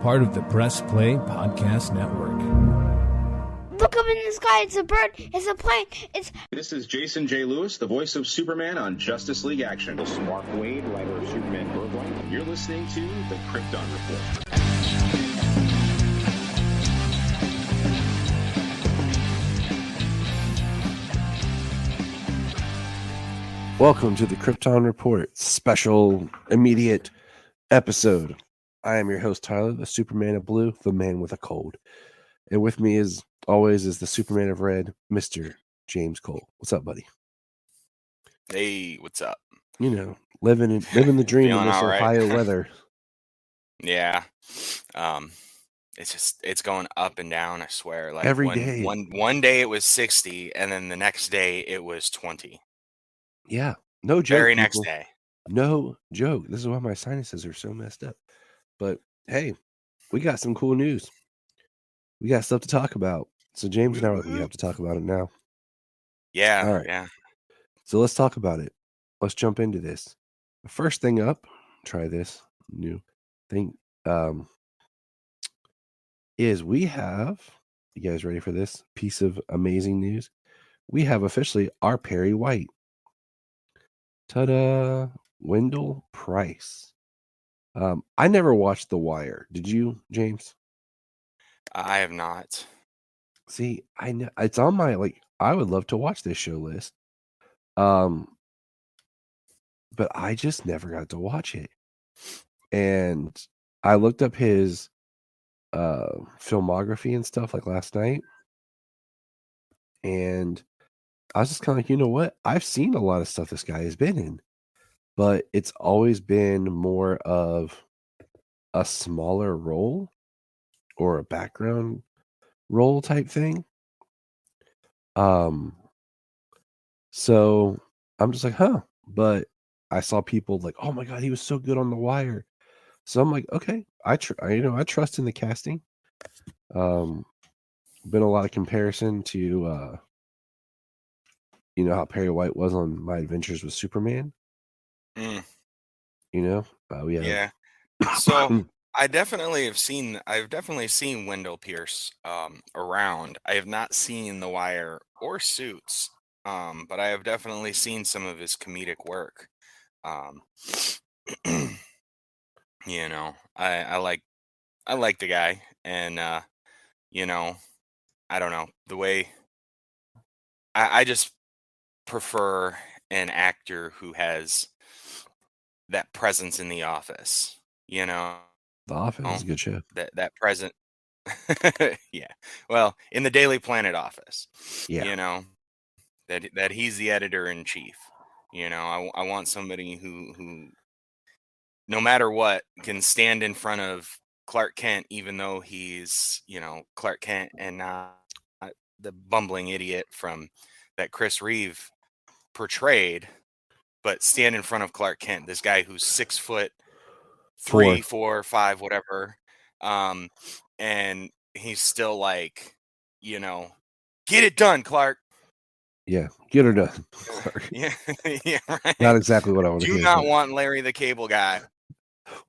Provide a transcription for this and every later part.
part of the Press Play Podcast Network. Look up in the sky, it's a bird, it's a plane, This is Jason J. Lewis, the voice of Superman on Justice League Action. This is Mark Wade, writer of Superman Birthright. You're listening to the Krypton Report. Welcome to the Krypton Report special immediate episode. I am your host, Tyler, the Superman of Blue, the man with a cold. And with me, as always, is the Superman of Red, Mr. James Cole. What's up, buddy? Hey, what's up? You know, living the dream in this Ohio weather. Yeah. It's going up and down, I swear. Like every day. One day it was 60, and then the next day it was 20. Yeah. No joke. Very next day. No joke. This is why my sinuses are so messed up. But hey, we got some cool news. We got stuff to talk about. So James and I, we have to talk about it now. Yeah. All right. Yeah. So let's talk about it. Let's jump into this. The first thing up, try this new thing, is we have, you guys ready for this piece of amazing news? We have officially our Perry White. Ta-da! Wendell Price. I never watched The Wire. Did you, James? I have not. See, I know it's on my I would love to watch this show list. But I just never got to watch it. And I looked up his filmography and stuff like last night. And I was just kind of like, you know what? I've seen a lot of stuff this guy has been in, but it's always been more of a smaller role or a background role type thing. So I'm just like, huh. But I saw people like, oh my God, he was so good on The Wire. So I'm like, okay, I trust in the casting. Been a lot of comparison to how Perry White was on My Adventures with Superman. Mm. Yeah. So I've definitely seen Wendell Pierce around. I have not seen The Wire or Suits, but I have definitely seen some of his comedic work. I like the guy, and I don't know, the way I just prefer an actor who has that presence in the office. The Office is a good show. That present. Yeah. Well, in the Daily Planet office. Yeah. That he's the editor in chief. I want somebody who no matter what can stand in front of Clark Kent, even though he's, Clark Kent and not the bumbling idiot from that Chris Reeve portrayed, but stand in front of Clark Kent, this guy who's 6'3", 4, 5, whatever. And he's still like, get it done, Clark. Yeah, get her done, Clark. Yeah, yeah, right. Not exactly what I want to hear. Do not want Larry the Cable Guy.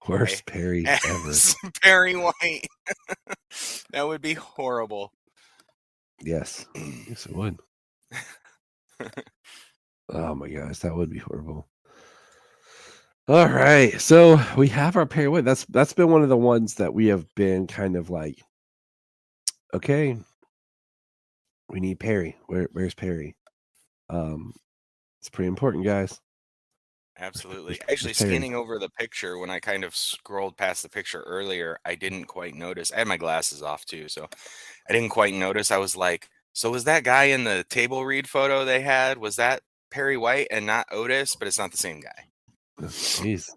Worst Perry ever. Perry White. That would be horrible. Yes. Yes, it would. Oh my gosh, that would be horrible. All right, so we have our Perry White. That's been one of the ones that we have been kind of like, okay, we need Perry. Where's Perry? It's pretty important, guys. Absolutely. Actually, scanning over the picture, when I kind of scrolled past the picture earlier, I didn't quite notice. I had my glasses off too, so I didn't quite notice. I was like, so was that guy in the table read photo they had, was that Perry White and not Otis? But it's not the same guy. Jeez.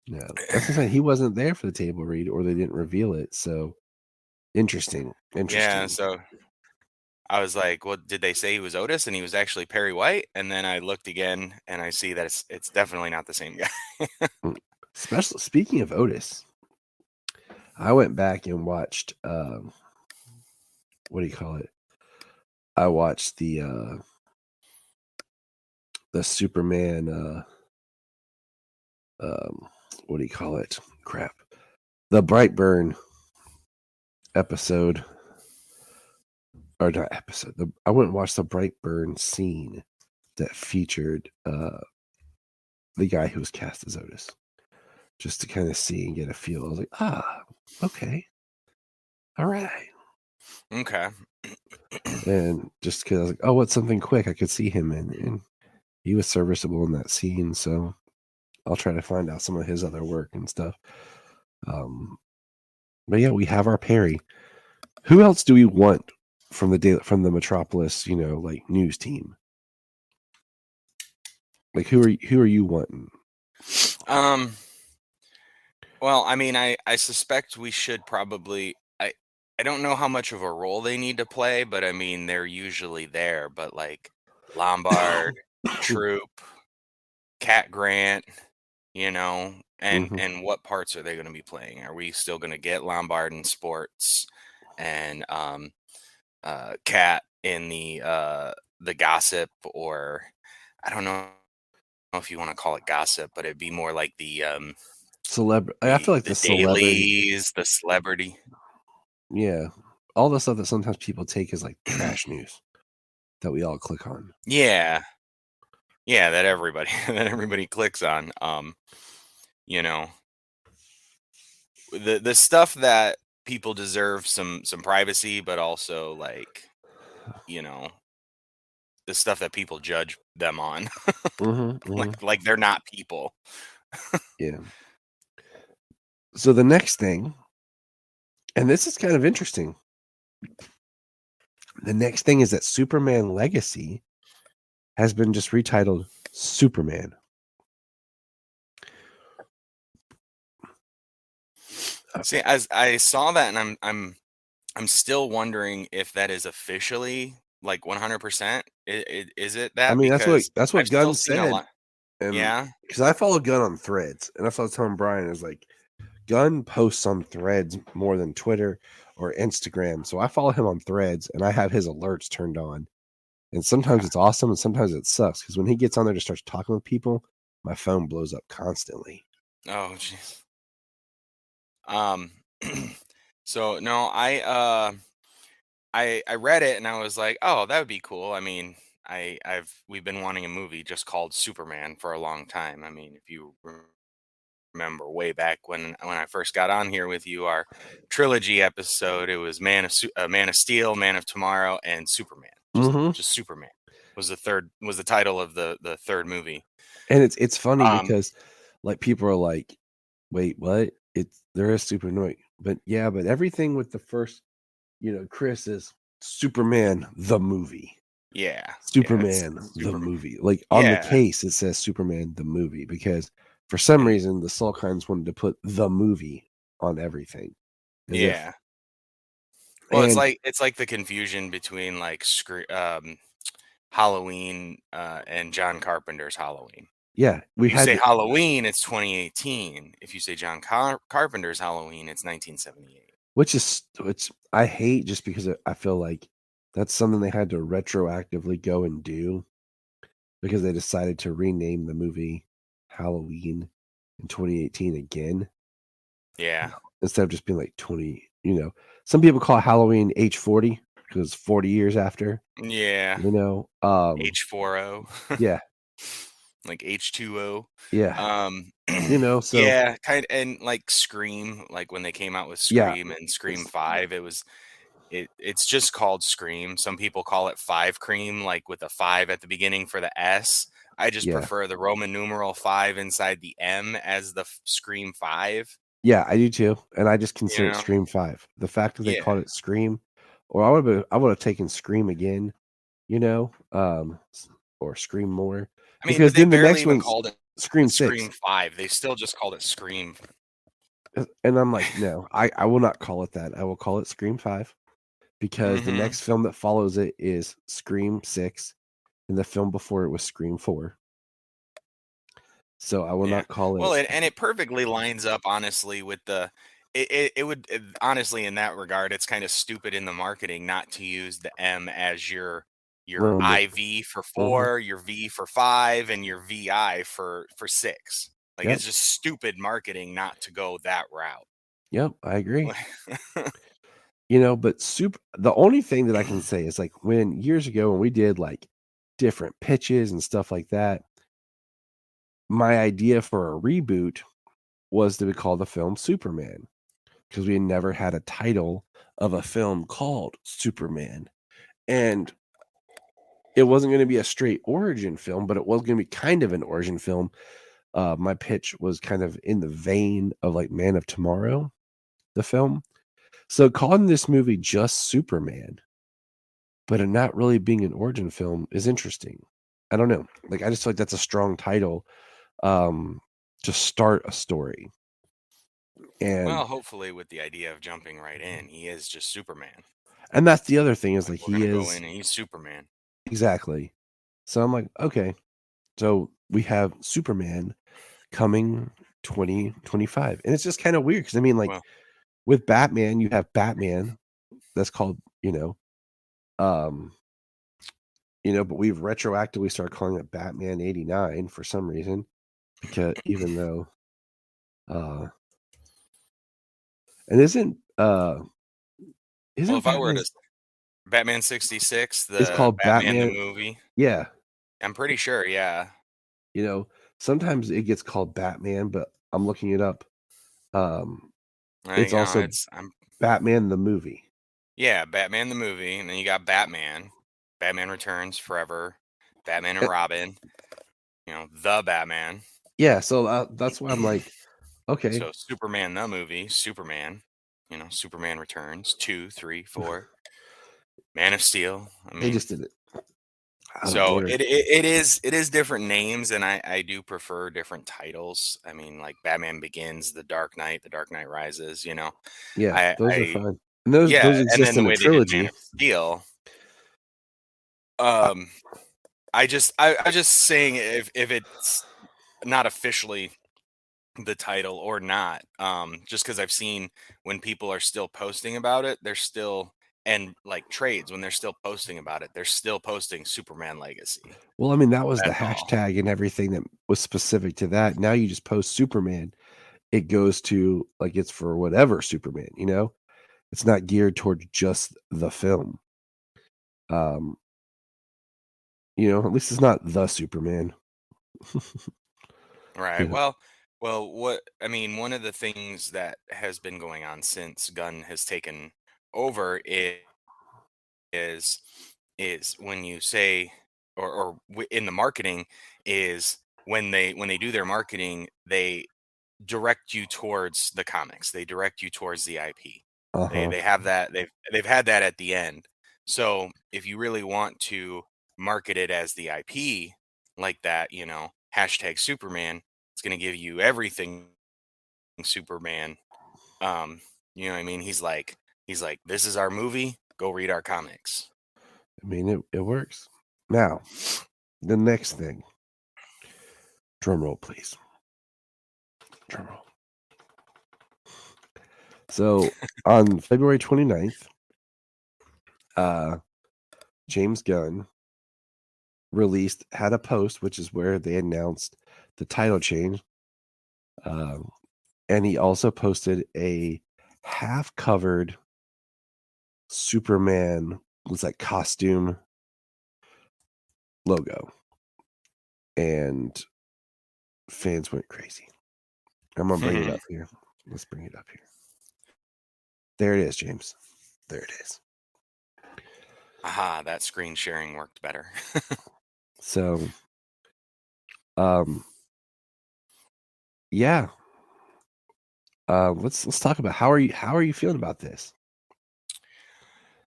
No, that's the thing. He wasn't there for the table read, or they didn't reveal it. So interesting. Yeah, so I was like, well, did they say he was Otis and he was actually Perry White? And then I looked again and I see that it's definitely not the same guy. Speaking of Otis, I went back and watched what do you call it? I watched the Superman what do you call it? Crap. the Brightburn episode, or not episode. I went and watched the Brightburn scene that featured the guy who was cast as Otis, just to kind of see and get a feel. I was like, okay, all right. Okay. And just because I was like, oh, what's something quick I could see him in? And he was serviceable in that scene, so I'll try to find out some of his other work and stuff. But yeah, we have our Perry. Who else do we want from the Metropolis, like news team? Like who are you wanting? Well, I mean, I suspect we should probably. I don't know how much of a role they need to play, but I mean, they're usually there. But like Lombard, Troop, Cat Grant, and what parts are they going to be playing? Are we still going to get Lombard in sports and Cat in the gossip, or I don't know if you want to call it gossip, but it'd be more like the celebrity. I feel like the dailies, the celebrity. Yeah, all the stuff that sometimes people take as like trash news that we all click on. Yeah, that everybody clicks on. The stuff that people deserve some privacy, but also like, the stuff that people judge them on, like they're not people. Yeah. So the next thing, and this is kind of interesting. The next thing is that Superman Legacy has been just retitled Superman. See, as I saw that, and I'm still wondering if that is officially like 100%. Is it that? I mean, because that's what I've still Gunn seen a said. lot. And Yeah, because I follow Gunn on Threads, and that's what I was telling Brian is like Gunn posts on Threads more than Twitter or Instagram, so I follow him on Threads, and I have his alerts turned on. And sometimes it's awesome, and sometimes it sucks because when he gets on there to start talking with people, my phone blows up constantly. Oh, jeez. So no, I read it and I was like, oh, that would be cool. I mean, we've been wanting a movie just called Superman for a long time. I mean, if you remember way back when I first got on here with you, our trilogy episode, it was Man of Steel, Man of Tomorrow, and Superman. Just Superman was the title of the third movie. And it's funny because like people are like, wait, what? There is Superman, but everything with the first, Chris is Superman the movie. Yeah, Superman the movie. Like on the case, it says Superman the movie because for some reason the Sulkines wanted to put the movie on everything. Yeah. Well, it's like the confusion between like Halloween and John Carpenter's Halloween. Yeah, if you say Halloween, it's 2018. If you say John Carpenter's Halloween, it's 1978. Which I hate just because I feel like that's something they had to retroactively go and do because they decided to rename the movie Halloween in 2018 again. Yeah. Instead of just being like 20, some people call it Halloween H40 because it's 40 years after. Yeah. H40. Yeah. Like H2O. Yeah. So yeah, kind of, and like Scream, like when they came out with Scream and Scream 5, it's just called Scream. Some people call it 5 Cream, like with a 5 at the beginning for the S. I just prefer the Roman numeral 5 inside the M as the Scream 5. Yeah, I do too, and I just consider it Scream 5. The fact that they called it Scream, or I would have taken Scream again, or Scream more. I mean, because but they then the barely next even one's called it Scream 6. Scream 5. They still just called it Scream. And I'm like, no, I will not call it that. I will call it Scream 5 because the next film that follows it is Scream 6, and the film before it was Scream 4. So I will not call it. Well, and it perfectly lines up, honestly, with it would honestly, in that regard, it's kind of stupid in the marketing not to use the M as your IV for 4, your V for 5, and your VI for 6. Like it's just stupid marketing not to go that route. Yep, I agree. You know, but the only thing that I can say is like when years ago when we did like different pitches and stuff like that, my idea for a reboot was to call the film Superman because we had never had a title of a film called Superman. And it wasn't going to be a straight origin film, but it was going to be kind of an origin film. My pitch was kind of in the vein of like Man of Tomorrow, the film. So calling this movie just Superman, but it not really being an origin film is interesting. I don't know. Like I just feel like that's a strong title to start a story. And Well, hopefully, with the idea of jumping right in, he is just Superman. that's the other thing is Like like we're he gonna go is in and he's Superman. exactly. So I'm like, okay. So we have Superman coming 2025. And it's just kind of weird because I mean, like Well, with Batman, you have Batman that's called, um, but we've retroactively started calling it Batman 89 for some reason. Because even though and well, isn't if I were to Batman's Batman 66, it's the called Batman the Batman, movie, yeah. I'm pretty sure, yeah. You know, sometimes it gets called Batman, but I'm looking it up. Um, it's also I'm Batman the movie. yeah, Batman the movie, and then you got Batman, Batman Returns Forever, Batman and Eh, Robin, the Batman. yeah, so that's why I'm like, okay, So Superman the movie, Superman, Superman Returns, 2, 3, 4, Man of Steel. I they mean, just did it out of so order. it is different names, and I do prefer different titles. I mean, like Batman Begins, The Dark Knight, The Dark Knight Rises. Yeah, I those are I fun. And those yeah, those and then exist the in a way they did Man trilogy. of Steel. Uh, Um, I just saying if it's not officially the title or not, just because I've seen when people are still posting about it, they're still and like trades when they're still posting about it, they're still posting Superman Legacy. well, I mean, that was the That's all. hashtag and everything that was specific to that. Now you just post Superman, it goes to like it's for whatever Superman, It's not geared towards just the film. Um, at least it's not the Superman. Right. You know? Well, what I mean, one of the things that has been going on since Gunn has taken over is is when you say in the marketing is when they do their marketing, they direct you towards the comics. They direct you towards the IP. They Uh-huh. they have that they've had that at the end. So if you really want to market it as the IP like that, hashtag Superman, it's going to give you everything Superman. You know what I mean? He's like, this is our movie. Go read our comics. I mean, it works. Now, the next thing. Drum roll, please. Drum roll. So on February 29th, James Gunn had a post, which is where they announced the title change. And he also posted a half-covered Superman was like costume logo. And fans went crazy. I'm gonna bring it up here. Let's bring it up here. There it is, James. There it is. Aha, that screen sharing worked better. So, yeah. Let's talk about how are you feeling about this?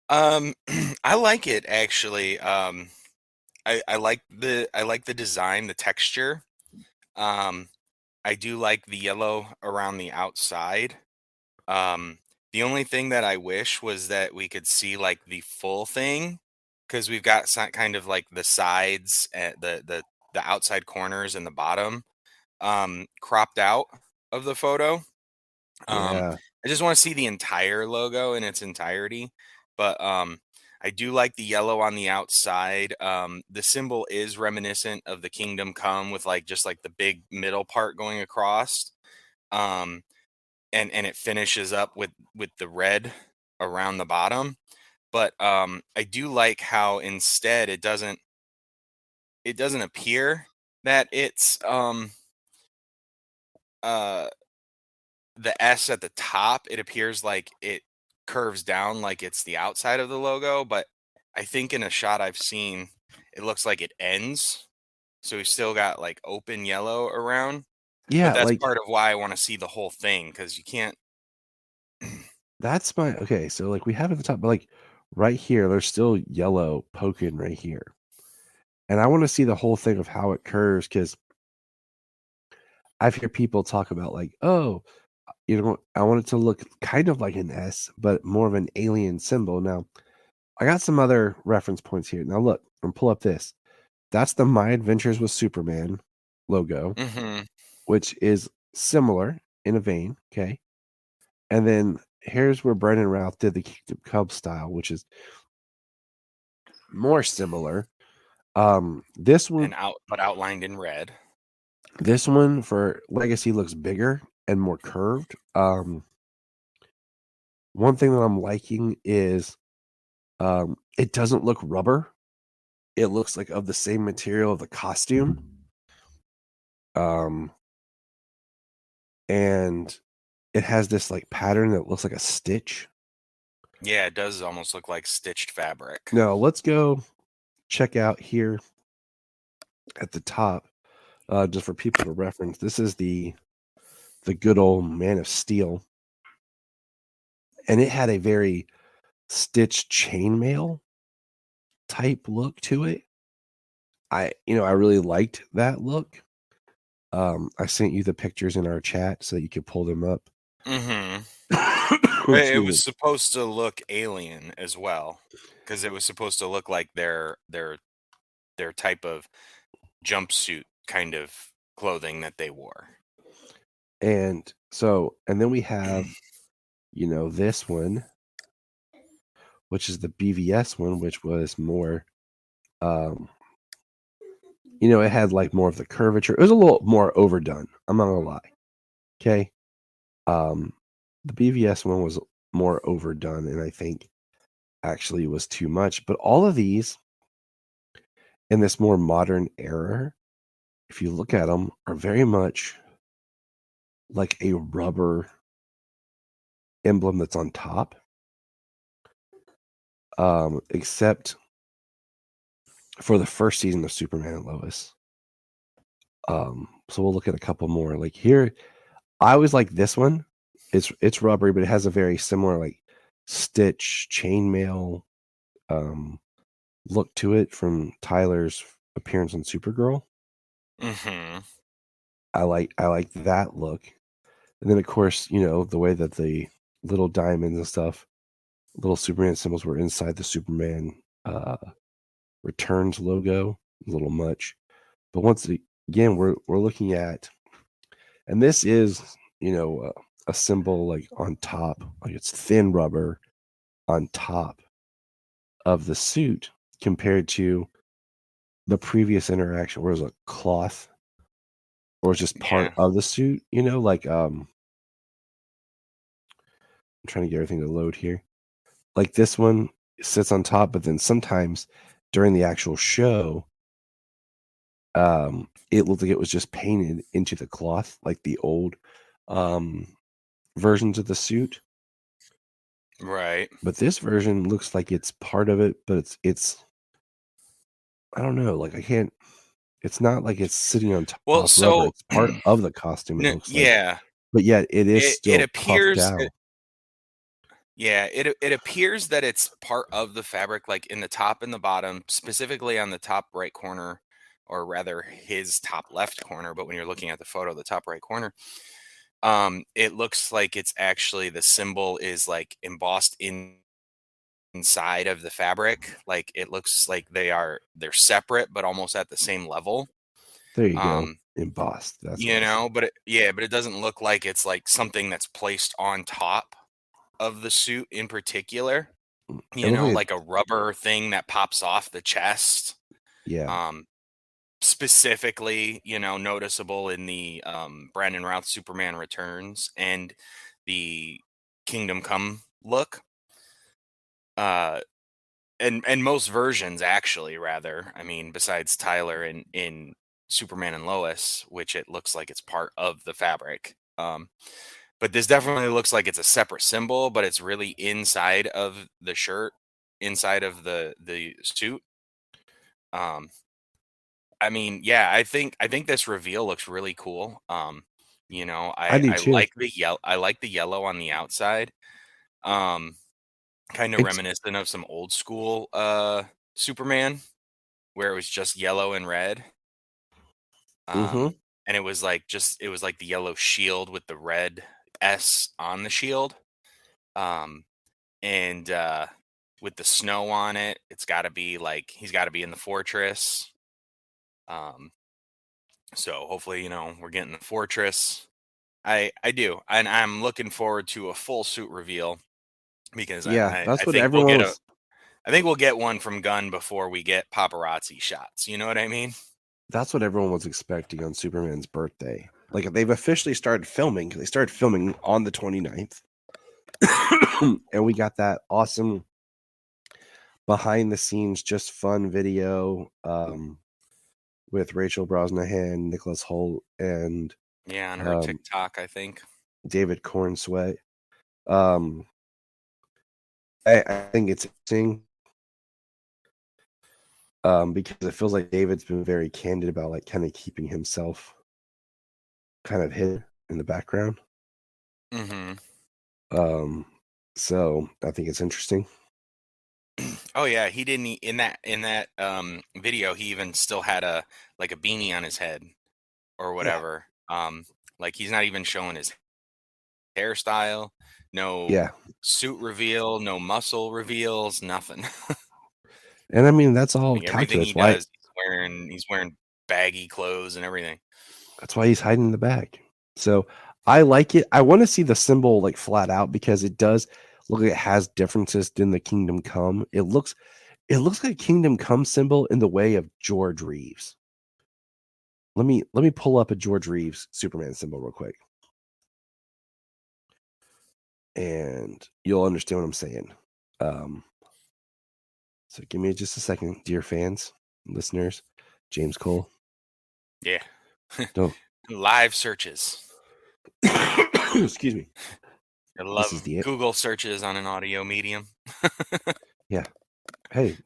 I like it actually. I like the design, the texture. Um, I do like the yellow around the outside. Um, the only thing that I wish was that we could see like the full thing because we've got kind of like the sides, the outside corners and the bottom cropped out of the photo. Um, Yeah, I just want to see the entire logo in its entirety, but I do like the yellow on the outside. The symbol is reminiscent of the Kingdom Come with like just like the big middle part going across. Um, and it finishes up with the red around the bottom. But I do like how instead it doesn't appear that it's uh the S at the top. It appears like it curves down like it's the outside of the logo, but I think in a shot I've seen, it looks like it ends. So we still got like open yellow around. But Yeah, that's like part of why I want to see the whole thing, because you can't. that's my okay. So like we have at the top, but like right here, there's still yellow poking right here, and I want to see the whole thing of how it curves because I've heard people talk about like, oh, I want it to look kind of like an S, but more of an alien symbol. Now, I got some other reference points here. Now, look, and pull up this. That's the My Adventures with Superman logo, Mm-hmm. which is similar in a vein. Okay. And then here's where Brendan Routh did the Kingdom Cub style, which is more similar. This one, But outlined in red. this one for Legacy looks bigger and more curved. One thing that I'm liking is it doesn't look rubber. It looks like of the same material of the costume. And it has this like pattern that looks like a stitch. Yeah, it does almost look like stitched fabric. Now let's go check out here at the top, just for people to reference. This is the good old Man of Steel, and it had a very stitched chainmail type look to it. I really liked that look. I sent you the pictures in our chat so that you could pull them up. Mm-hmm. It Excuse me. was supposed to look alien as well, because it was supposed to look like their type of jumpsuit kind of clothing that they wore. And then we have, this one, which is the BVS one, which was more, it had like more of the curvature. It was a little more overdone. I'm not gonna lie. Okay. The BVS one was more overdone, and I think actually was too much. But all of these in this more modern era, if you look at them, are very much like a rubber emblem that's on top. Except for the first season of Superman and Lois. So we'll look at a couple more. Like here, I always like this one. It's rubbery, but it has a very similar like stitch chainmail look to it from Tyler's appearance on Supergirl. Mm-hmm. I like that look. And then of course, the way that the little diamonds and stuff, little Superman symbols were inside the Superman Returns logo, a little much. But once again, we're looking at, and this is a symbol like on top, like it's thin rubber on top of the suit compared to the previous interaction where it was a cloth or it's just part Yeah. of the suit. Like I'm trying to get everything to load here. Like this one sits on top, but then sometimes during the actual show, it looked like it was just painted into the cloth, like the old versions of the suit. Right. But this version looks like it's part of it, but it's I don't know, like I can't. It's not like it's sitting on top Well, rubber. so It's part of the costume. It looks like, yeah, but yet it is it still puffed appears. out. Yeah, it appears that it's part of the fabric, like in the top and the bottom, specifically on the top right corner, or rather his top left corner. But when you're looking at the photo, the top right corner, it looks like it's actually the symbol is like embossed inside of the fabric. Like it looks like they're separate, but almost at the same level. There you go, Um, embossed. That's what I said. but it doesn't look like it's like something that's placed on top of the suit in particular, It looks like like a rubber thing that pops off the chest. yeah, Specifically, noticeable in the Brandon Routh Superman Returns, and the Kingdom Come look. And most versions actually, rather. I mean, besides Tyler in Superman and Lois, which it looks like it's part of the fabric. But this definitely looks like it's a separate symbol, but it's really inside of the shirt, inside of the suit. I mean, yeah, I think this reveal looks really cool. You know, I do I too. like the yellow on the outside. Kind of It's reminiscent of some old school Superman where it was just yellow and red. mm-hmm. And it was like the yellow shield with the red S on the shield. And with the snow on it, it's got to be like he's got to be in the fortress. So hopefully, we're getting the fortress. I do, and I'm looking forward to a full suit reveal because Yeah, I that's what think we'll everyone get was. I think we'll get one from Gunn before we get paparazzi shots. You know what I mean? That's what everyone was expecting on Superman's birthday. Like they've officially started filming because they started filming on the 29th. And we got that awesome behind the scenes, just fun video with Rachel Brosnahan, Nicholas Hoult, and Yeah, on her TikTok, I think. David Cornsweat. I think it's interesting because it feels like David's been very candid about like kind of keeping himself kind of hidden in the background. Mm-hmm. So I think it's interesting. Oh yeah, he didn't in that video. He even still had a beanie on his head or whatever. Like he's not even showing his hairstyle, no Yeah. suit reveal, no muscle reveals, nothing. And I mean that's I all mean, everything calculus. he Why? does, he's wearing baggy clothes and everything. That's why he's hiding in the back. So I like it. I want to see the symbol like flat out because it does look like it has differences than the Kingdom Come. It looks like Kingdom Come symbol in the way of George Reeves. Let me pull up a George Reeves Superman symbol real quick. And you'll understand what I'm saying. So give me just a second, dear fans, listeners, James Cole. Yeah. Don't Live searches. excuse me. I This is love the Google searches on an audio medium. yeah. Hey,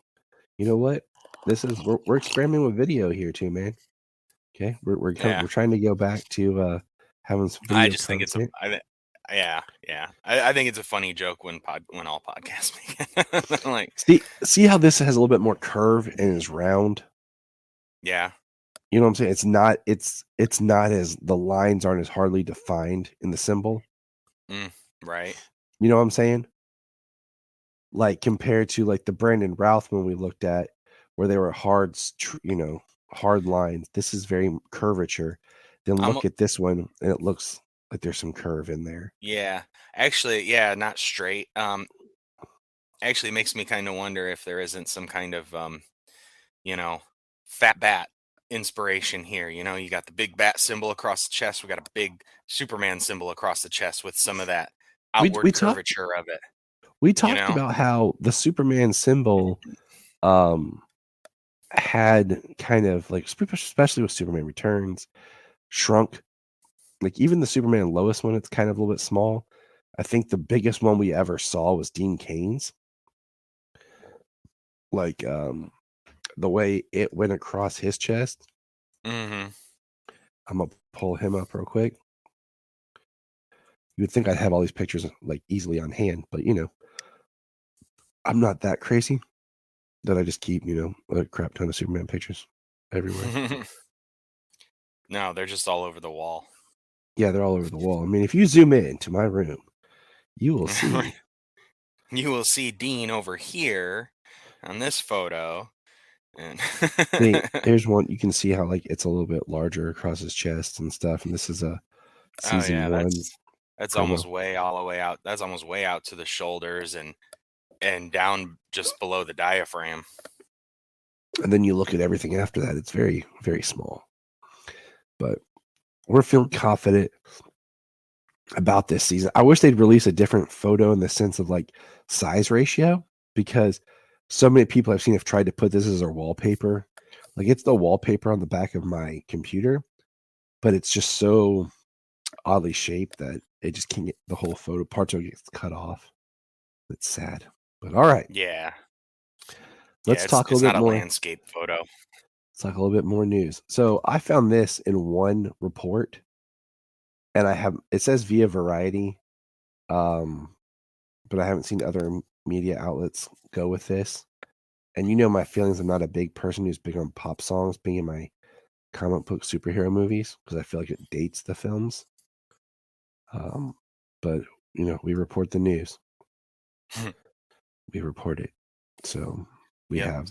you know what? We're experimenting with video here too, man. Okay, we're Yeah. trying to go back to having some video I just think content. yeah. I think it's a funny joke when all podcasts make it. Like, see how this has a little bit more curve and is round. yeah. You know what I'm saying? It's not as the lines aren't as hardly defined in the symbol. Right. You know what I'm saying? Like compared to like the Brandon Routh one we looked at, where they were hard lines. This is very curvature. Then look at this one, and it looks like there's some curve in there. Yeah. Actually, yeah, not straight. Actually makes me kind of wonder if there isn't some kind of fat bat inspiration here. You got the big bat symbol across the chest. We got a big Superman symbol across the chest with some of that outward We curvature of it. We talked about how the Superman symbol had kind of like, especially with Superman Returns, shrunk. Like even the Superman Lois one, it's kind of a little bit small. I think the biggest one we ever saw was Dean Cain's. Like the way it went across his chest. Mm-hmm. I'm gonna pull him up real quick. You would think I'd have all these pictures like easily on hand, but I'm not that crazy that I just keep, a crap ton of Superman pictures everywhere. No, they're just all over the wall. Yeah, they're all over the wall. I mean, if you zoom in to my room, you will see. You will see Dean over here on this photo. And here's one. You can see how like it's a little bit larger across his chest and stuff. And this is a season 1. That's promo. almost all the way out. That's almost way out to the shoulders and down just below the diaphragm. And then you look at everything after that, it's very, very small. But we're feeling confident about this season. I wish they'd release a different photo in the sense of like size ratio, because so many people I've seen have tried to put this as their wallpaper. Like it's the wallpaper on the back of my computer, but it's just so oddly shaped that it just can't get the whole photo. Parts of it gets cut off. It's sad. But all right, Yeah. let's It's talk a little not bit a more. landscape photo. Let's talk a little bit more news. So I found this in one report, and it says via Variety, but I haven't seen other media outlets go with this. And you know my feelings. I'm not a big person who's big on pop songs being in my comic book superhero movies because I feel like it dates the films. But we report the news. We report it. So we have.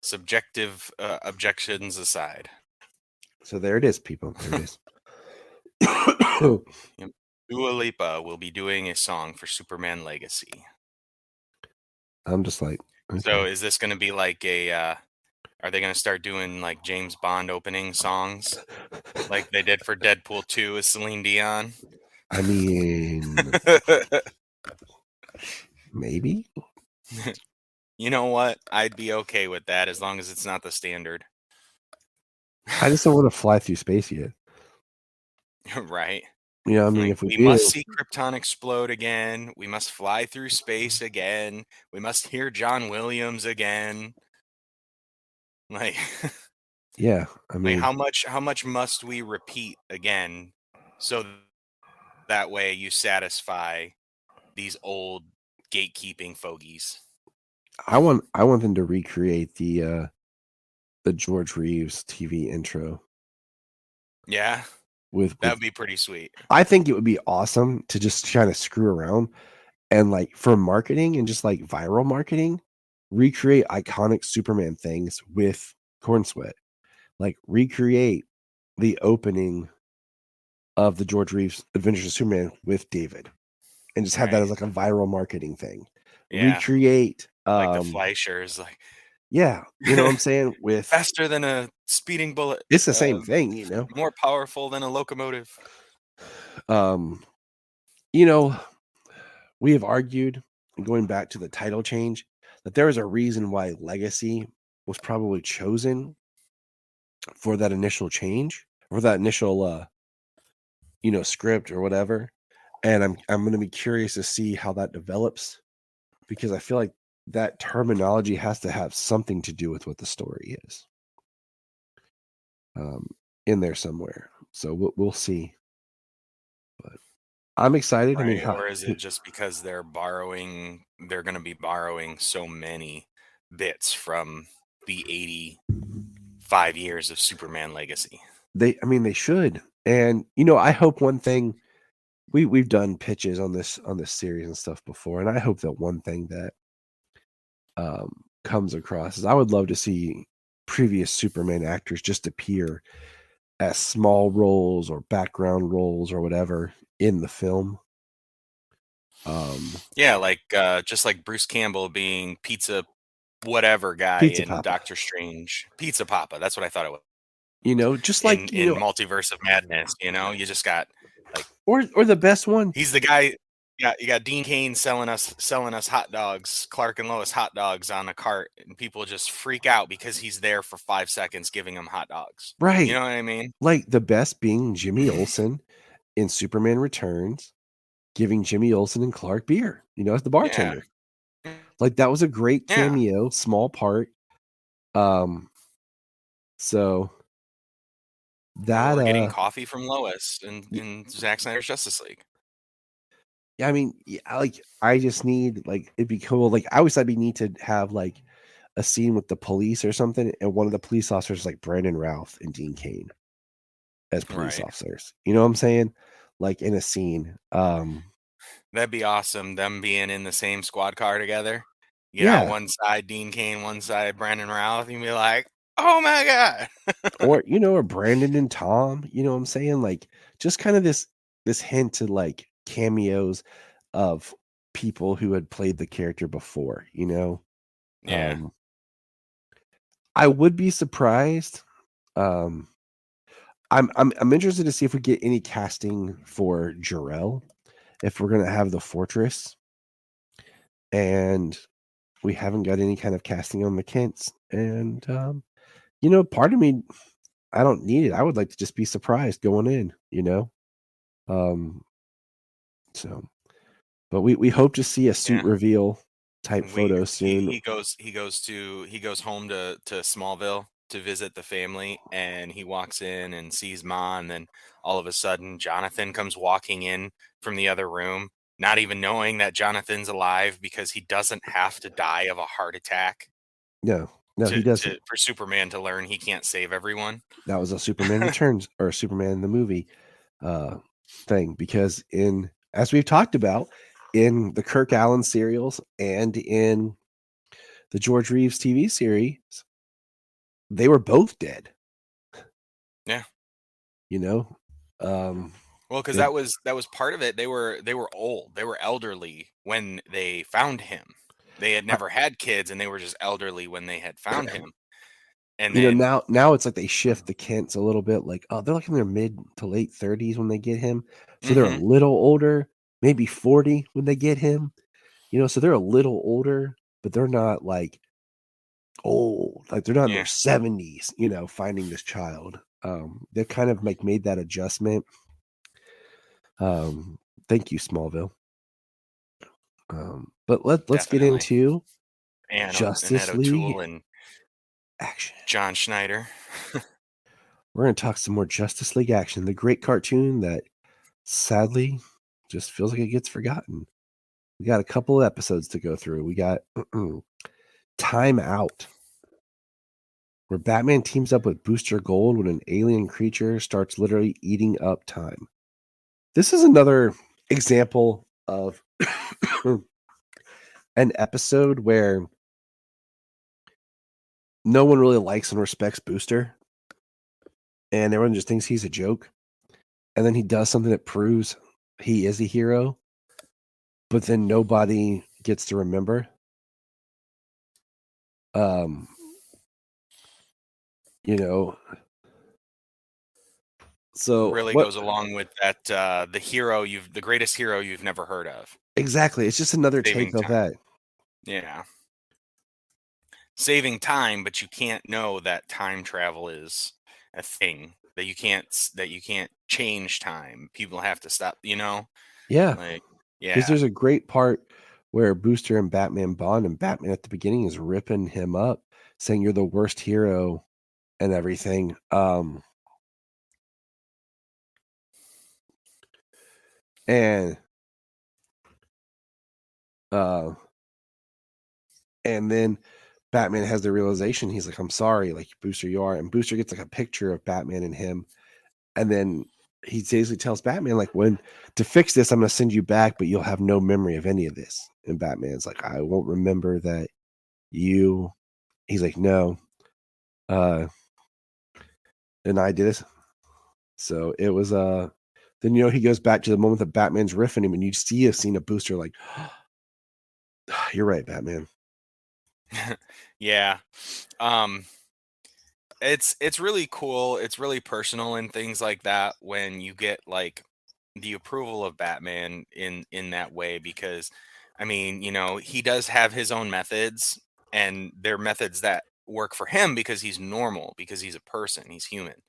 Subjective objections aside. So there it is, people. There it is. Yep. Dua Lipa will be doing a song for Superman Legacy. I'm just like, okay. So is this going to be like are they going to start doing like James Bond opening songs like they did for Deadpool 2 with Celine Dion? I mean, maybe. You know what? I'd be okay with that as long as it's not the standard. I just don't want to fly through space yet. Right. I mean, if we do, must see Krypton explode again. We must fly through space again. We must hear John Williams again. Like, yeah, I mean, how much must we repeat again so that way you satisfy these old gatekeeping fogies? I want them to recreate the George Reeves TV intro. Yeah, that would be pretty sweet. I think it would be awesome to just kind of screw around and like for marketing and just like viral marketing, recreate iconic Superman things with Corn Sweat. Like recreate the opening of the George Reeves Adventures of Superman with David, and just have that as like a viral marketing thing. Yeah. Recreate like the Fleischers, like yeah, you know what I'm saying? With faster than a speeding bullet. It's the same thing, More powerful than a locomotive. We have argued, going back to the title change, that there is a reason why Legacy was probably chosen for that initial change, or that initial script or whatever. And I'm going to be curious to see how that develops, because I feel like that terminology has to have something to do with what the story is in there somewhere. So we'll see. But I'm excited. Right. I mean, Or is it just because they're going to be borrowing so many bits from the 85 years of Superman Legacy? They should. And I hope one thing, we've done pitches on this series and stuff before, and I hope that one thing that comes across is I would love to see previous Superman actors just appear as small roles or background roles or whatever in the film. Yeah, like just like Bruce Campbell being Pizza whatever guy Pizza in Papa. Doctor Strange. Pizza Papa, that's what I thought it was. Just like in Multiverse of Madness, you just got like or the best one. He's the guy. Yeah, you got Dean Cain selling us hot dogs, Clark and Lois hot dogs on a cart, and people just freak out because he's there for 5 seconds giving them hot dogs. Right. You know what I mean? Like the best being Jimmy Olsen in Superman Returns, giving Jimmy Olsen and Clark beer, as the bartender. Yeah. Like that was a great cameo, small part. So that we're getting coffee from Lois in Zack Snyder's Justice League. Yeah, I mean, I just need it'd be cool. Like I always thought we need to have like a scene with the police or something, and one of the police officers like Brandon Routh and Dean Cain as police officers. You know what I'm saying? Like in a scene. That'd be awesome. Them being in the same squad car together. On one side Dean Cain, one side Brandon Routh. You'd be like, oh my god. or Brandon and Tom. You know what I'm saying? Like just kind of this hint to like cameos of people who had played the character before. Yeah. I would be surprised. I'm interested to see if we get any casting for Jarrell, if we're gonna have the Fortress, and we haven't got any kind of casting on the Kents. And part of me, I don't need it. I would like to just be surprised going in, So, but we hope to see a suit reveal type photo soon. He goes home to Smallville to visit the family, and he walks in and sees Ma, and then all of a sudden Jonathan comes walking in from the other room, not even knowing that Jonathan's alive, because he doesn't have to die of a heart attack No, he doesn't. for Superman to learn he can't save everyone. That was a Superman Returns or Superman in the movie thing, because as we've talked about in the Kirk Allen serials and in the George Reeves TV series, they were both dead. Yeah. Well, because that was part of it. They were old. They were elderly when they found him. They had never had kids, and they were just elderly when they had found him. And then now it's like they shift the Kents a little bit. Like, they're like in their mid to late 30s when they get him, so they're a little older, maybe 40 when they get him. So they're a little older, but they're not like old. Like, they're not in their 70s. Finding this child. They've kind of made that adjustment. Thank you, Smallville. But let's get into Justice League and action. John Schneider. We're going to talk some more Justice League action, the great cartoon that sadly just feels like it gets forgotten. We got a couple of episodes to go through. We got Time Out, where Batman teams up with Booster Gold when an alien creature starts literally eating up time. This is another example of an episode where no one really likes and respects Booster, and everyone just thinks he's a joke. And then he does something that proves he is a hero, but then nobody gets to remember. So really goes along with that, the greatest hero you've never heard of. Exactly. It's just another take of that. Yeah. Saving time, but you can't know that time travel is a thing, that you can't change time. People have to stop, Yeah. Because there's a great part where Booster and Batman bond, and Batman at the beginning is ripping him up, saying you're the worst hero and everything. And then Batman has the realization. He's like, I'm sorry, like, Booster, you are. And Booster gets like a picture of Batman and him. And then he basically tells Batman, like, when to fix this, I'm going to send you back, but you'll have no memory of any of this. And Batman's like, I won't remember that you. He's like, no. And I did it. So it was, then, he goes back to the moment that Batman's riffing him, and you see a scene of Booster like, you're right, Batman. Yeah. It's really cool. It's really personal and things like that when you get like the approval of Batman in that way, because I mean, he does have his own methods, and they're methods that work for him because he's normal, because he's a person, he's human.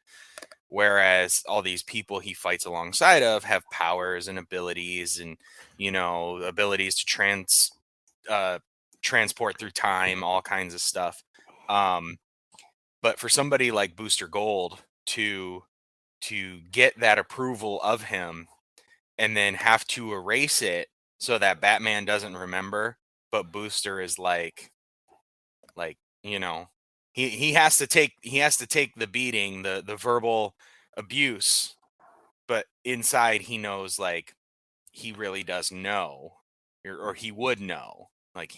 Whereas all these people he fights alongside of have powers and abilities, and abilities to transport through time, all kinds of stuff. But for somebody like Booster Gold to get that approval of him and then have to erase it so that Batman doesn't remember, but Booster is like he has to take the beating, the verbal abuse, but inside he knows, like, he really does know, or he would know, like,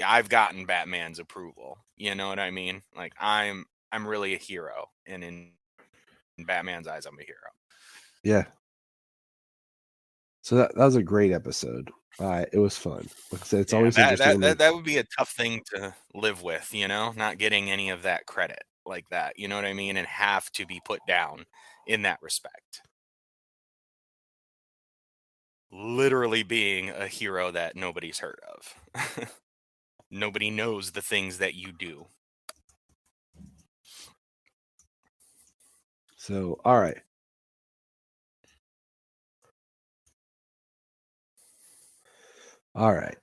I've gotten Batman's approval, you know what I mean? Like, I'm really a hero, and in Batman's eyes, I'm a hero. Yeah. So that was a great episode. It was fun. Like I said, it's always interesting. That would be a tough thing to live with, not getting any of that credit like that. You know what I mean? And have to be put down in that respect. Literally being a hero that nobody's heard of. Nobody knows the things that you do. So, all right. All right.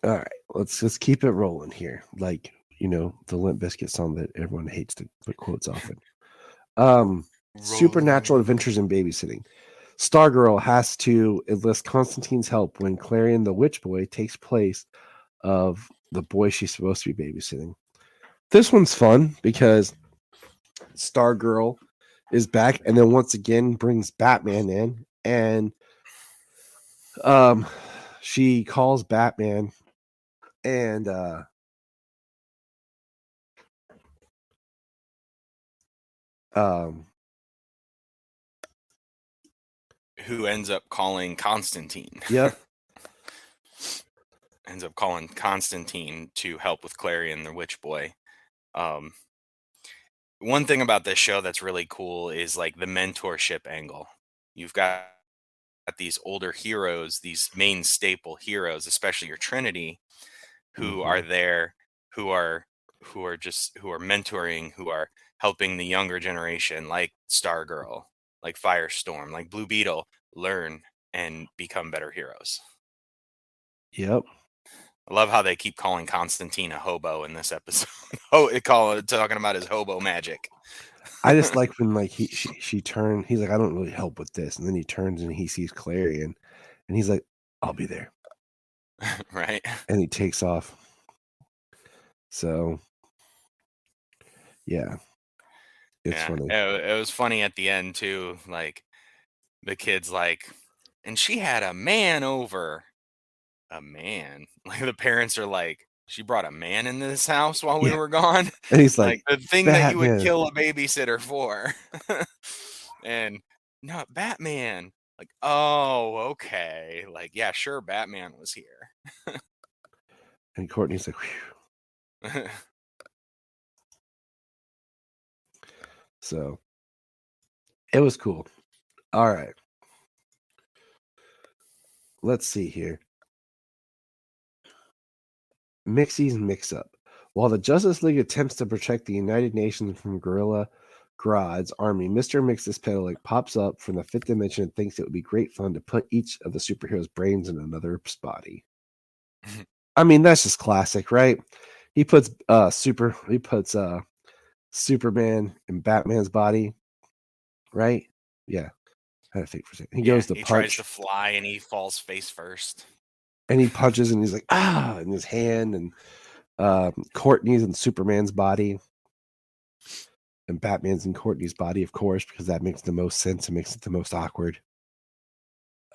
All right. Let's just keep it rolling here. Like, the Limp Bizkit song that everyone hates to put quotes often. Supernatural Adventures in Babysitting. Stargirl has to enlist Constantine's help when Clarion the Witch Boy takes place of the boy she's supposed to be babysitting. This one's fun because Stargirl is back and then once again brings Batman in, and she calls Batman and who ends up calling Constantine. Yep. Ends up calling Constantine to help with Clarion the Witch Boy. One thing about this show that's really cool is like the mentorship angle. You've got these older heroes, these main staple heroes, especially your Trinity, who are there, who are mentoring, who are helping the younger generation, like Stargirl, like Firestorm, like Blue Beetle, learn and become better heroes. Yep. I love how they keep calling Constantine a hobo in this episode. Talking about his hobo magic. I just like when she turned. He's like, I don't really help with this, and then he turns and he sees Clarion, and he's like, I'll be there. Right. And he takes off. So, yeah, it's funny. It was funny at the end too. Like the kid's like, and she had a man over. A man. Like the parents are like, she brought a man in this house while we were gone. And he's like the thing that you would kill a babysitter for. And no, Batman. Like, oh, okay. Like, yeah, sure, Batman was here. And Courtney's like, whew. So it was cool. All right. Let's see here. Mixie's mix-up. While the Justice League attempts to protect the United Nations from Gorilla Grodd's army, Mr. Mxyzptlk pops up from the fifth dimension and thinks it would be great fun to put each of the superheroes' brains in another's body. I mean, that's just classic, right? He puts Superman in Batman's body, right? Yeah. I had to think for a second. He goes to he punch. tries to fly and he falls face first. And he punches and he's like, in his hand. And Courtney's in Superman's body. And Batman's in Courtney's body, of course, because that makes the most sense. It makes it the most awkward.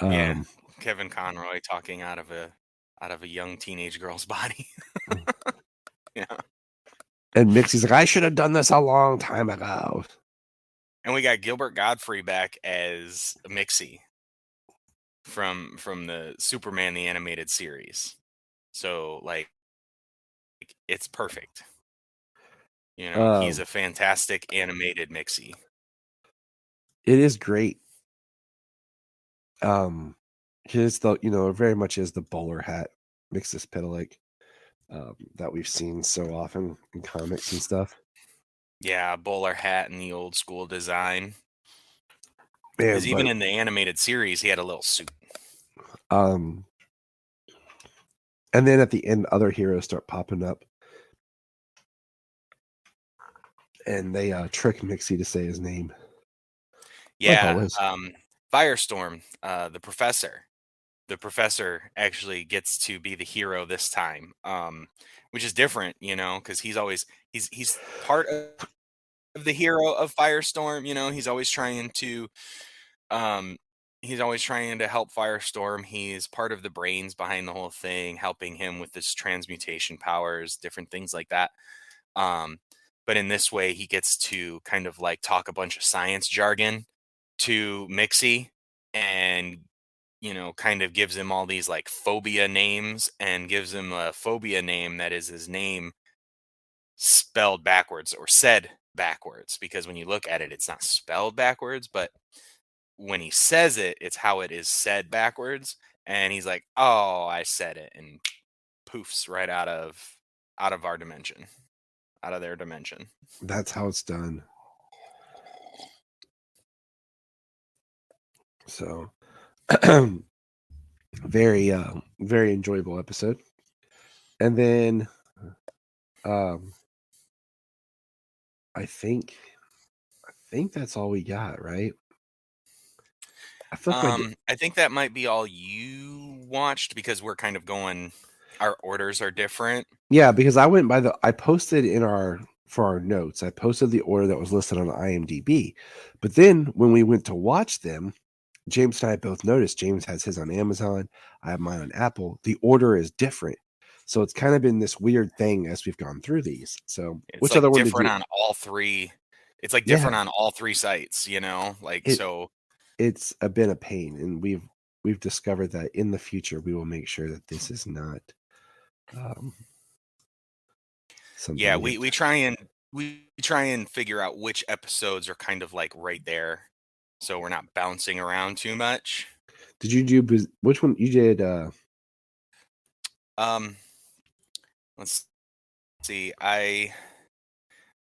Kevin Conroy talking out of a young teenage girl's body. Yeah. And Mixie's like, I should have done this a long time ago. And we got Gilbert Godfrey back as Mixie from the Superman the Animated Series. So like it's perfect. He's a fantastic animated Mixie. It is great. His very much is the bowler hat Mxyzptlk that we've seen so often in comics and stuff. Yeah, bowler hat in the old school design. Man, because even in the animated series, he had a little suit. And then at the end, other heroes start popping up. And they trick Mixie to say his name. Yeah, Firestorm, the professor. The professor actually gets to be the hero this time, which is different, because he's part of the hero of Firestorm. He's always trying to help Firestorm. He's part of the brains behind the whole thing, helping him with his transmutation powers, different things like that. But in this way, he gets to kind of like talk a bunch of science jargon to Mixie and, kind of gives him all these like phobia names and gives him a phobia name that is his name spelled backwards or said backwards, because when you look at it, it's not spelled backwards, but when he says it, it's how it is said backwards. And he's like, "Oh, I said it," and poofs right out of our dimension, out of their dimension. That's how it's done. So very very enjoyable episode. And then I think that's all we got, right? I feel like I think that might be all you watched, because we're kind of going, our orders are different. yeah, because I went by I posted for our notes, I posted the order that was listed on IMDb. But then when we went to watch them, James and I both noticed James has his on Amazon, I have mine on Apple. The order is different. So it's kind of been this weird thing as we've gone through these. So It's which like other one did different you? on all three. It's like Yeah, different on all three sites, like, it so it's been a pain, and we've discovered that in the future we will make sure that this is not something. yeah, we try and figure out which episodes are kind of like right there, so we're not bouncing around too much. Did you do which one you did? Let's see. I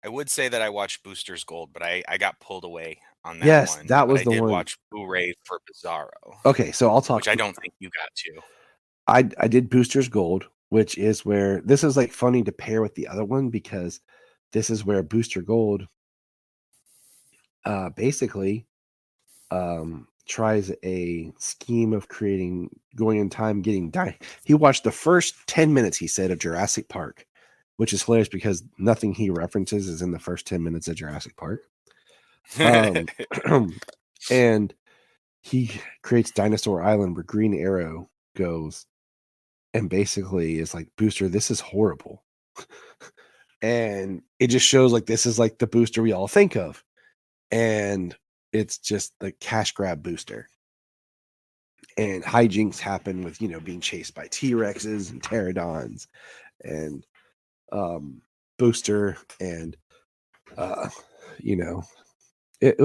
would say that I watched Booster's Gold, but I got pulled away on that Yes, one. that But was I the did one. watch Blu-ray for Bizarro, Okay, so I'll talk. which I don't think you got to. I did Booster's Gold, which is where this is like funny to pair with the other one, because this is where Booster Gold basically tries a scheme of going in time, getting he watched the first 10 minutes, he said, of Jurassic Park, which is hilarious because nothing he references is in the first 10 minutes of Jurassic Park. And he creates Dinosaur Island, where Green Arrow goes and basically is like, Booster, this is horrible. And it just shows like this is like the Booster we all think of. And it's just the cash grab Booster. And hijinks happen with, being chased by T-Rexes and pterodons and Booster. And it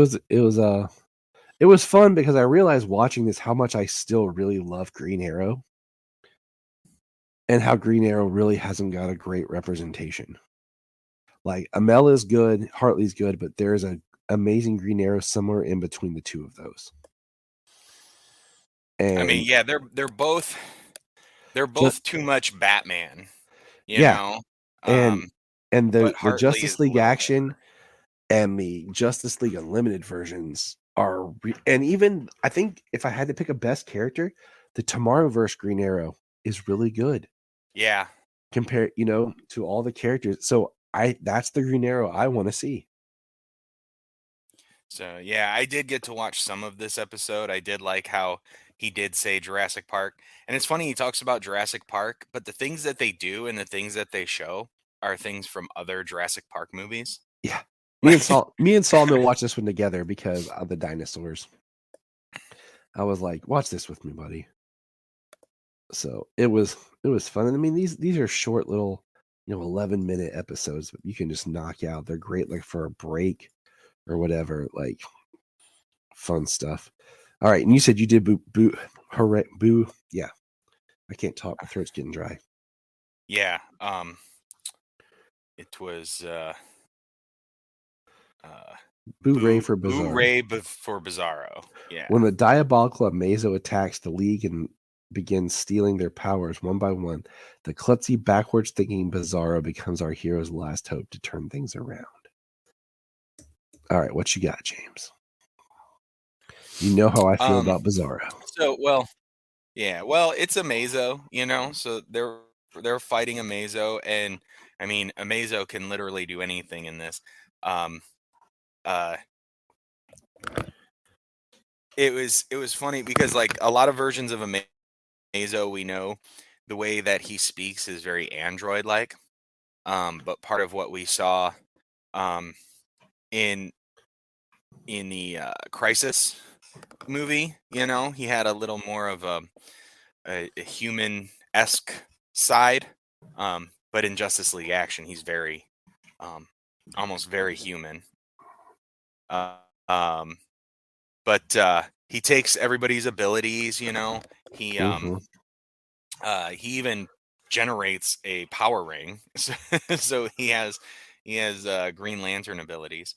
was fun, because I realized watching this how much I still really love Green Arrow, and how Green Arrow really hasn't got a great representation. Like, Amel is good, Hartley's good, but there's an amazing Green Arrow somewhere in between the two of those. And I mean, yeah, they're both too much Batman, yeah, and but the Hartley Justice is a League little Action better. and the Justice League Unlimited versions are, and even I think if I had to pick a best character, the Tomorrowverse Green Arrow is really good. Yeah. Compared, to all the characters. So that's the Green Arrow I want to see. So yeah, I did get to watch some of this episode. I did like how he did say Jurassic Park. And it's funny, he talks about Jurassic Park, but the things that they do and the things that they show are things from other Jurassic Park movies. Yeah. Me and Solomon watched this one together because of the dinosaurs. I was like, watch this with me, buddy. So it was fun. And I mean, these are short little, 11-minute episodes, but you can just knock out. They're great, like, for a break or whatever, like, fun stuff. All right. And you said you did hooray, boo. Yeah. I can't talk. My throat's getting dry. Yeah. It was Boo-ray for Bizarro. Boo-ray for Bizarro. Yeah. When the diabolical Amazo attacks the League and begins stealing their powers one by one, the klutzy, backwards-thinking Bizarro becomes our hero's last hope to turn things around. All right, what you got, James? You know how I feel about Bizarro. So, well, yeah, well, it's Amazo, so they're fighting Amazo, and I mean, Amazo can literally do anything in this. It was funny because, like, a lot of versions of Amazo, we know the way that he speaks is very android-like. But part of what we saw in the Crisis movie, he had a little more of a human-esque side. But in Justice League Action, he's very almost very human. Um, but he takes everybody's abilities. You know, he Mm-hmm. he even generates a power ring, so he has Green Lantern abilities.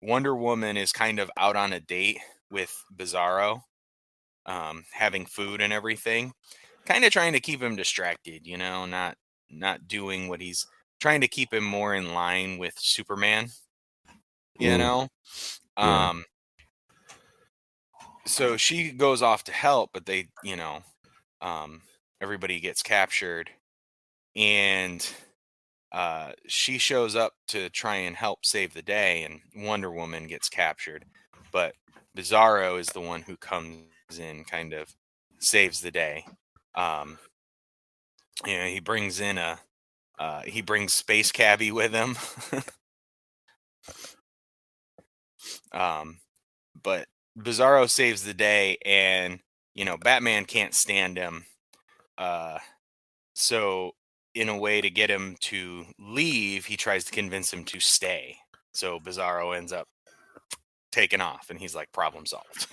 Wonder Woman is kind of out on a date with Bizarro, having food and everything, kind of trying to keep him distracted, you know, not doing what he's trying to keep him more in line with Superman, you know. Yeah. So she goes off to help, but they, everybody gets captured, and she shows up to try and help save the day, and Wonder Woman gets captured, but Bizarro is the one who comes in, kind of saves the day. um he brings in he brings Space Cabbie with him. um but Bizarro saves the day, and Batman can't stand him. So in a way to get him to leave, he tries to convince him to stay. So Bizarro ends up taken off, and he's like, problem solved.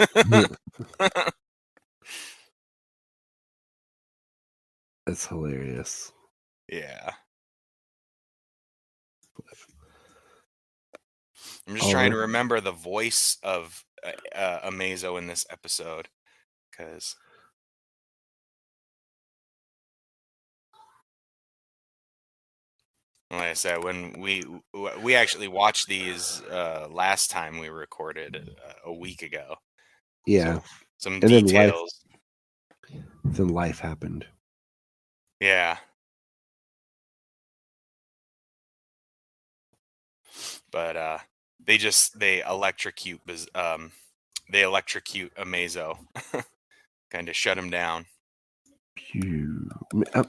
That's hilarious. Yeah. I'm just All trying right. to remember the voice of Amazo in this episode, because like I said, when we actually watched these last time we recorded a week ago, Yeah. so some And details. then life happened. Yeah. But they electrocute Amazo, kind of shut him down. Phew.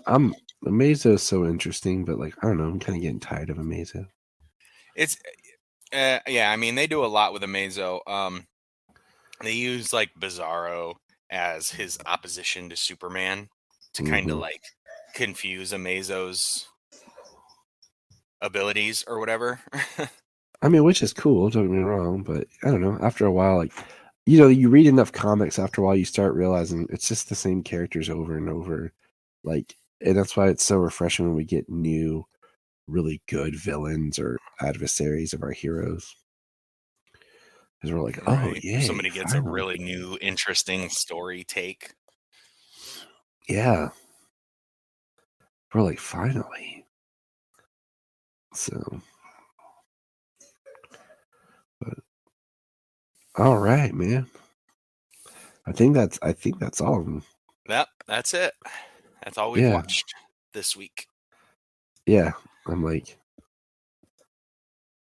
I'm Amazo is so interesting, but like I don't know, I'm kind of getting tired of Amazo. It's yeah, I mean, they do a lot with Amazo. They use like Bizarro as his opposition to Superman to kind of Mm-hmm. like confuse Amazo's abilities or whatever. I mean, which is cool, don't get me wrong, but I don't know. After a while, like you read enough comics, after a while you start realizing it's just the same characters over and over. Like, and that's why it's so refreshing when we get new, really good villains or adversaries of our heroes. Because we're like, oh Right. yay, Somebody gets a finally. really new, interesting story take. Yeah. We're like, finally. So, but all right, man. I think that's all of them. Yep, that's it. That's all we've Yeah. watched this week. Yeah. I'm like,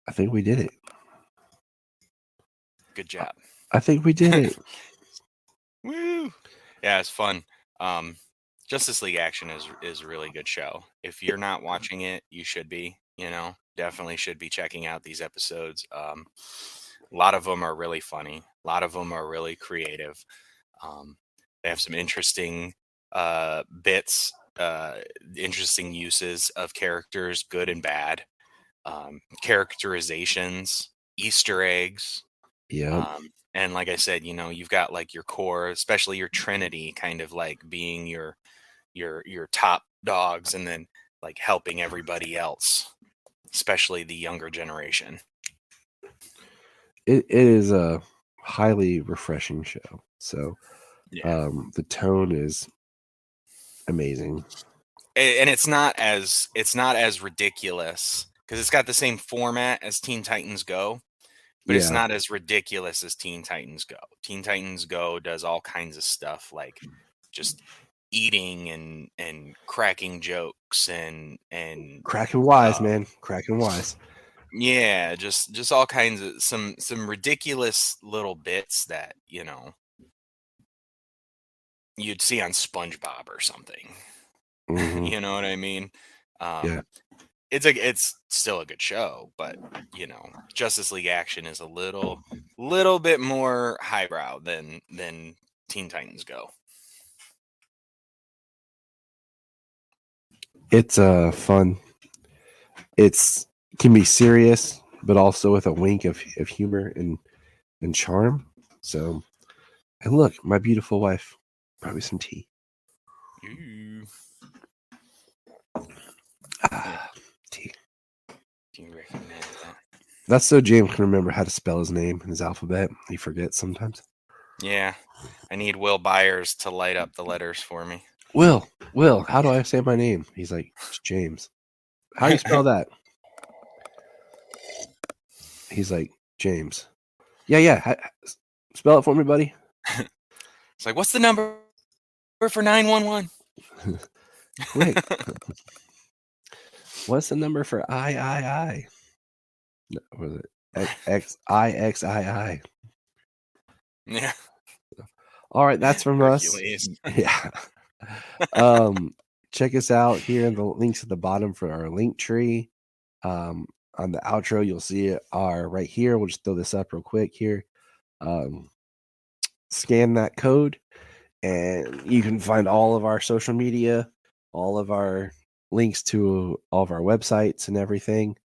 I think we did it. Good job. I think we did it. Woo! Yeah, it's fun. Justice League Action is a really good show. If you're not watching it, you should be. Definitely should be checking out these episodes. A lot of them are really funny. A lot of them are really creative. They have some interesting bits, interesting uses of characters, good and bad, characterizations, Easter eggs. Yep. And like I said, you've got like your core, especially your Trinity, kind of like being your top dogs, and then like helping everybody else, especially the younger generation. It is a highly refreshing show. So Yeah. the tone is amazing. And it's not as ridiculous, because it's got the same format as Teen Titans Go, but it's Yeah. not as ridiculous as Teen Titans Go. Teen Titans Go does all kinds of stuff, like just eating and cracking jokes and Cracking wise, man. Cracking wise. yeah, just all kinds of some ridiculous little bits that you'd see on SpongeBob or something. Mm-hmm. You know what I mean? Yeah. It's still a good show, but Justice League Action is a little bit more highbrow than Teen Titans Go. It's fun. It's can be serious, but also with a wink of humor and charm. So, and look, my beautiful wife brought me some tea. Ooh. Tea. Do you recognize that? That's so James can remember how to spell his name in his alphabet. He forgets sometimes. Yeah. I need Will Byers to light up the letters for me. Will, how do I say my name? He's like, it's James. How do you spell that? He's like, James. Yeah. Spell it for me, buddy. It's like, what's the number for 911? Quick. What's the number for I? No, was it XIXII? Yeah. All right, that's from Hercules. us. Yeah. Check us out here in the links at the bottom for our link tree. On the outro, you'll see it right here. We'll just throw this up real quick here. Scan that code, and you can find all of our social media, all of our links to all of our websites and everything.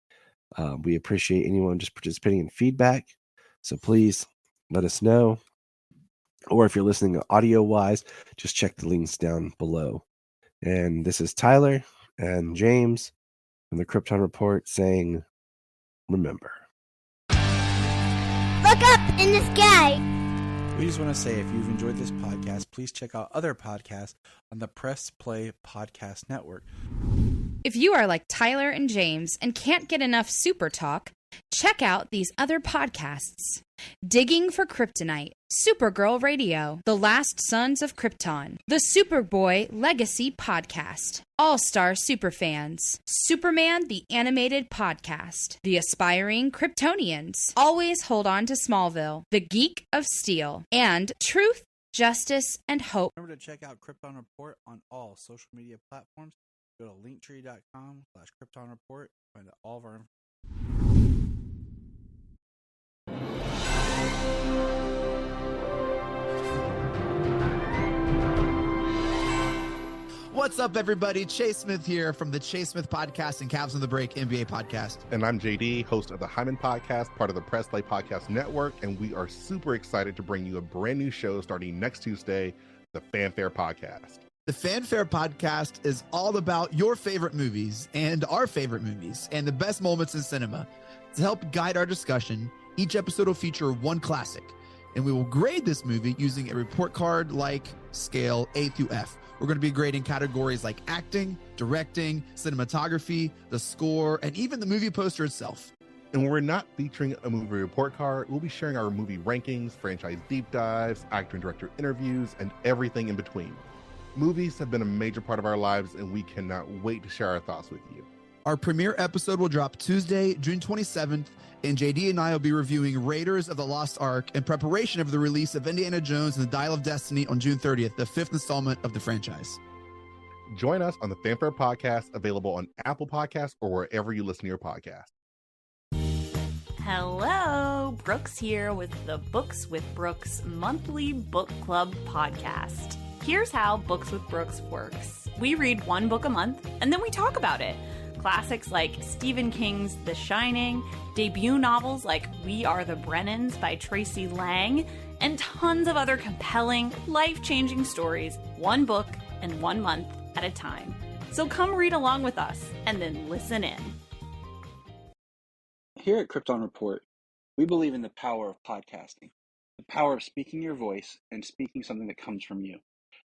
We appreciate anyone just participating in feedback. So please let us know. Or if you're listening audio wise, just check the links down below. And this is Tyler and James from the Krypton Report saying, remember. Look up in the sky. We just want to say if you've enjoyed this podcast, please check out other podcasts on the Press Play Podcast Network. If you are like Tyler and James and can't get enough super talk, check out these other podcasts. Digging for Kryptonite, Supergirl Radio, The Last Sons of Krypton, The Superboy Legacy Podcast, All-Star Superfans, Superman the Animated Podcast, The Aspiring Kryptonians, Always Hold On to Smallville, The Geek of Steel, and Truth, Justice, and Hope. Remember to check out Krypton Report on all social media platforms. Go to linktree.com/Krypton Report. Find out all of our information. What's up, everybody? Chase Smith here from the Chase Smith Podcast and Cavs on the Break NBA Podcast. And I'm JD, host of the Hyman Podcast, part of the Press Play Podcast Network, and we are super excited to bring you a brand new show starting next Tuesday, the Fanfare Podcast. The Fanfare Podcast is all about your favorite movies and our favorite movies and the best moments in cinema. To help guide our discussion, each episode will feature one classic, and we will grade this movie using a report card-like scale A through F. We're going to be grading categories like acting, directing, cinematography, the score, and even the movie poster itself. And when we're not featuring a movie report card, we'll be sharing our movie rankings, franchise deep dives, actor and director interviews, and everything in between. Movies have been a major part of our lives, and we cannot wait to share our thoughts with you. Our premiere episode will drop Tuesday, June 27th, and JD and I will be reviewing Raiders of the Lost Ark in preparation of the release of Indiana Jones and the Dial of Destiny on June 30th, the 5th installment of the franchise. Join us on the Fanfare Podcast, available on Apple Podcasts or wherever you listen to your podcast. Hello, Brooks here with the Books with Brooks monthly book club podcast. Here's how Books with Brooks works. We read one book a month, and then we talk about it. Classics like Stephen King's The Shining, debut novels like We Are the Brennans by Tracy Lang, and tons of other compelling, life-changing stories, one book and 1 month at a time. So come read along with us, and then listen in. Here at Krypton Report, we believe in the power of podcasting, the power of speaking your voice and speaking something that comes from you.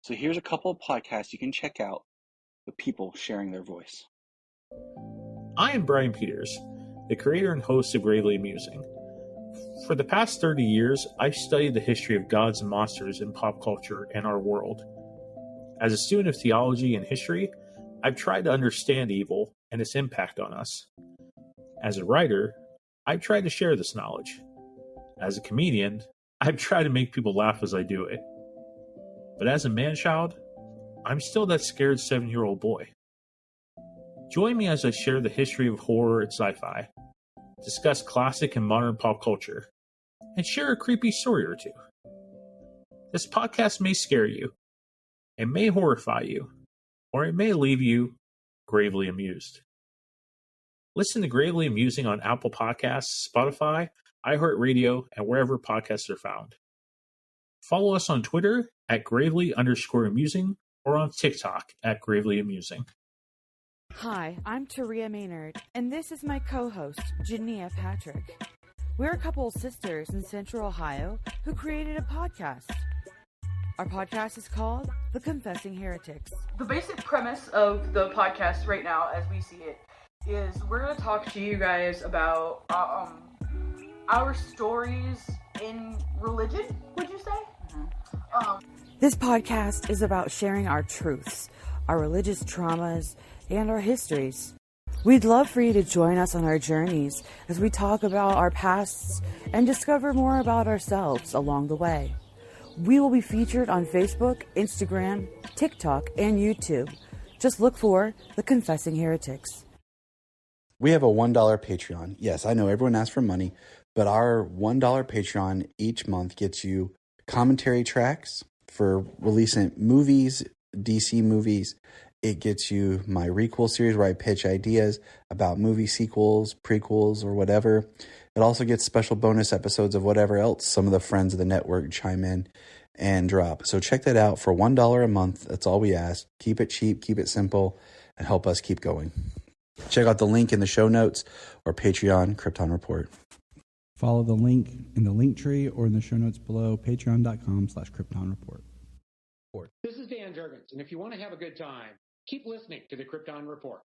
So here's a couple of podcasts you can check out with people sharing their voice. I am Brian Peters, the creator and host of Gravely Amusing. For the past 30 years, I've studied the history of gods and monsters in pop culture and our world. As a student of theology and history, I've tried to understand evil and its impact on us. As a writer, I've tried to share this knowledge. As a comedian, I've tried to make people laugh as I do it. But as a man-child, I'm still that scared 7-year-old boy. Join me as I share the history of horror and sci-fi, discuss classic and modern pop culture, and share a creepy story or two. This podcast may scare you, it may horrify you, or it may leave you gravely amused. Listen to Gravely Amusing on Apple Podcasts, Spotify, iHeartRadio, and wherever podcasts are found. Follow us on Twitter at Gravely_Amusing or on TikTok at Gravely Amusing. Hi, I'm Taria Maynard, and this is my co-host, Jania Patrick. We're a couple of sisters in Central Ohio who created a podcast. Our podcast is called The Confessing Heretics. The basic premise of the podcast right now, as we see it, is we're going to talk to you guys about our stories in religion, would you say? This podcast is about sharing our truths, our religious traumas, and our histories. We'd love for you to join us on our journeys as we talk about our pasts and discover more about ourselves along the way. We will be featured on Facebook, Instagram, TikTok, and YouTube. Just look for The Confessing Heretics. We have a $1 Patreon. Yes, I know everyone asks for money, but our $1 Patreon each month gets you commentary tracks for releasing movies, DC movies. It gets you my Requel series where I pitch ideas about movie sequels, prequels, or whatever. It also gets special bonus episodes of whatever else some of the friends of the network chime in and drop. So check that out for $1 a month. That's all we ask. Keep it cheap, keep it simple, and help us keep going. Check out the link in the show notes or Patreon Krypton Report. Follow the link in the link tree or in the show notes below, patreon.com/Krypton Report. This is Dan Jurgens, and if you want to have a good time, keep listening to the Krypton Report.